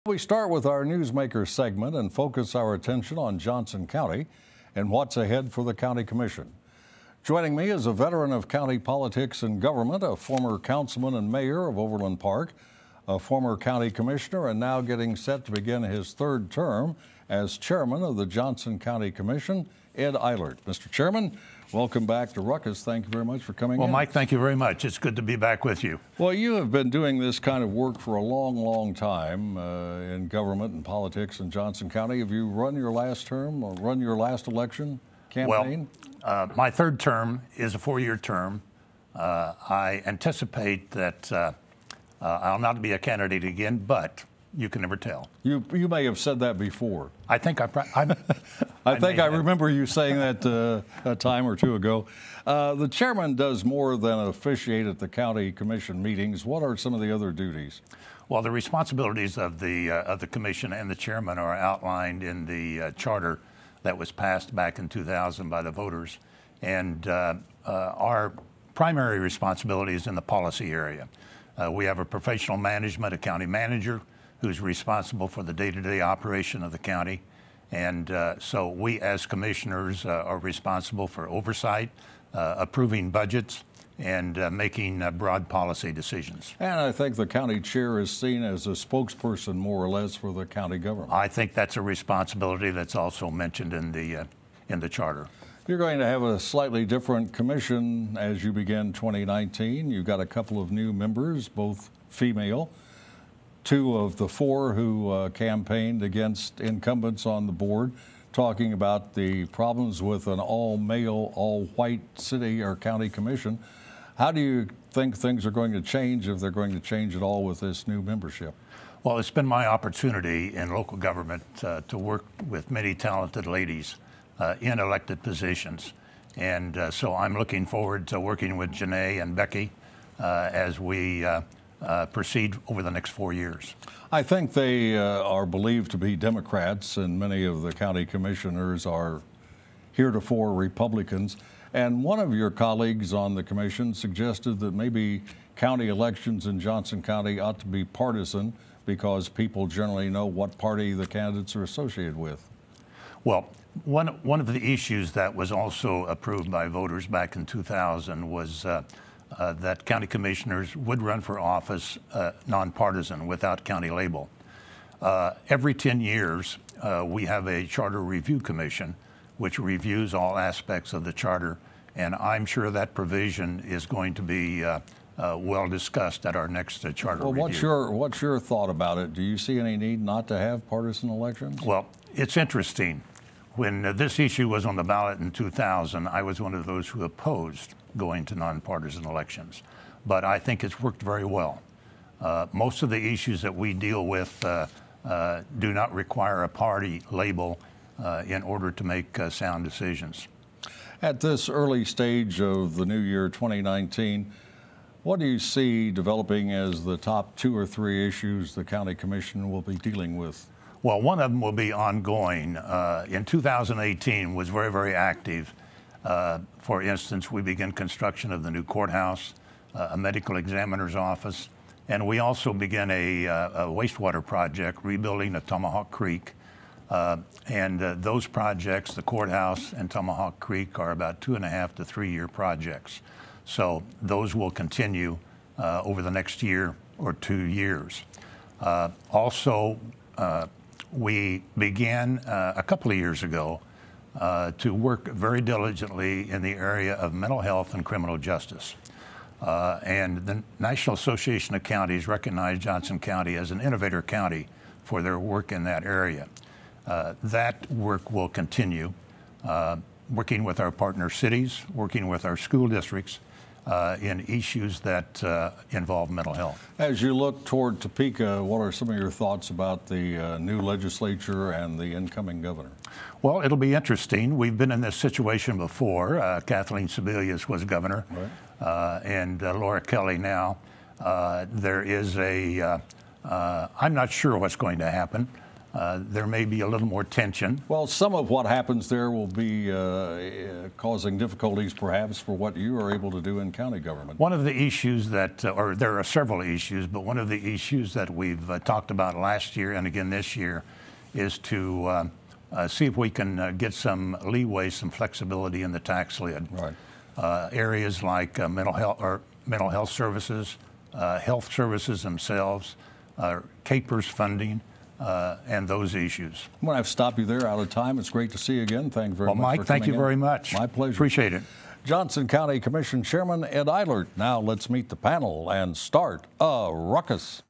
We start with our Newsmaker segment and focus our attention on Johnson County and what's ahead for the County Commission. Joining me is a veteran of county politics and government, a former councilman and mayor of Overland Park, a former county commissioner, and now getting set to begin his third term as chairman of the Johnson County Commission, Ed Eilert. Mr. Chairman, welcome back to Ruckus. Thank you very much for coming in. Well, Mike, thank you very much. It's good to be back with you. Well, you have been doing this kind of work for a long, long time in government and politics in Johnson County. Have you run your last term or run your last election campaign? Well, my third term is a four-year term. I anticipate that I'll not be a candidate again, but you can never tell. You may have said that before. I think I remember you saying that a time or two ago. The chairman does more than officiate at the county commission meetings. What are some of the other duties? Well, the responsibilities of the commission and the chairman are outlined in the charter that was passed back in 2000 by the voters, and our primary responsibility is in the policy area. We have a professional management, a county manager, who's responsible for the day-to-day operation of the county. And so we as commissioners are responsible for oversight, approving budgets, and making broad policy decisions. And I think the county chair is seen as a spokesperson, more or less, for the county government. I think that's a responsibility that's also mentioned in the charter. You're going to have a slightly different commission as you begin 2019. You've got a couple of new members, both female. Two of the four who campaigned against incumbents on the board, talking about the problems with an all-male, all-white city or county commission. How do you think things are going to change, if they're going to change at all, with this new membership? Well, it's been my opportunity in local government to work with many talented ladies in elected positions. And so I'm looking forward to working with Janae and Becky as we proceed over the next 4 years. I think they are believed to be Democrats, and many of the county commissioners are heretofore Republicans. And one of your colleagues on the commission suggested that maybe county elections in Johnson County ought to be partisan because people generally know what party the candidates are associated with. Well, one of the issues that was also approved by voters back in 2000 was that county commissioners would run for office nonpartisan, without county label. Every 10 years, we have a charter review commission, which reviews all aspects of the charter, and I'm sure that provision is going to be well discussed at our next charter review. What's your thought about it? Do you see any need not to have partisan elections? Well, it's interesting. When this issue was on the ballot in 2000, I was one of those who opposed going to nonpartisan elections. But I think it's worked very well. Most of the issues that we deal with do not require a party label in order to make sound decisions. At this early stage of the new year 2019, what do you see developing as the top 2 or 3 issues the county commission will be dealing with? Well, one of them will be ongoing. In 2018 was very, very active. For instance, we began construction of the new courthouse, a medical examiner's office, and we also began a wastewater project rebuilding at Tomahawk Creek. And those projects, the courthouse and Tomahawk Creek, are about 2.5 to 3 year projects. So those will continue over the next year or 2 years. Also, we began a couple of years ago to work very diligently in the area of mental health and criminal justice. And the National Association of Counties recognized Johnson County as an innovator county for their work in that area. That work will continue, working with our partner cities, working with our school districts in issues that involve mental health. As you look toward Topeka, what are some of your thoughts about the new legislature and the incoming governor? Well, it'll be interesting. We've been in this situation before. Kathleen Sebelius was governor, right. And Laura Kelly now. There is I'm not sure what's going to happen. there may be a little more tension. Well, some of what happens there will be causing difficulties, perhaps, for what you are able to do in county government. One of the issues that, or there are several issues, but one of the issues that we've talked about last year and again this year is to see if we can get some leeway, some flexibility in the tax lid. Right. Areas like mental health services, health services themselves, CAPERS funding, and those issues. When I've stopped you there out of time, it's great to see you again. Thank you very much. Well, Mike, for thank you coming in. very much. My pleasure. Appreciate it. Johnson County Commission Chairman Ed Eilert. Now let's meet the panel and start a ruckus.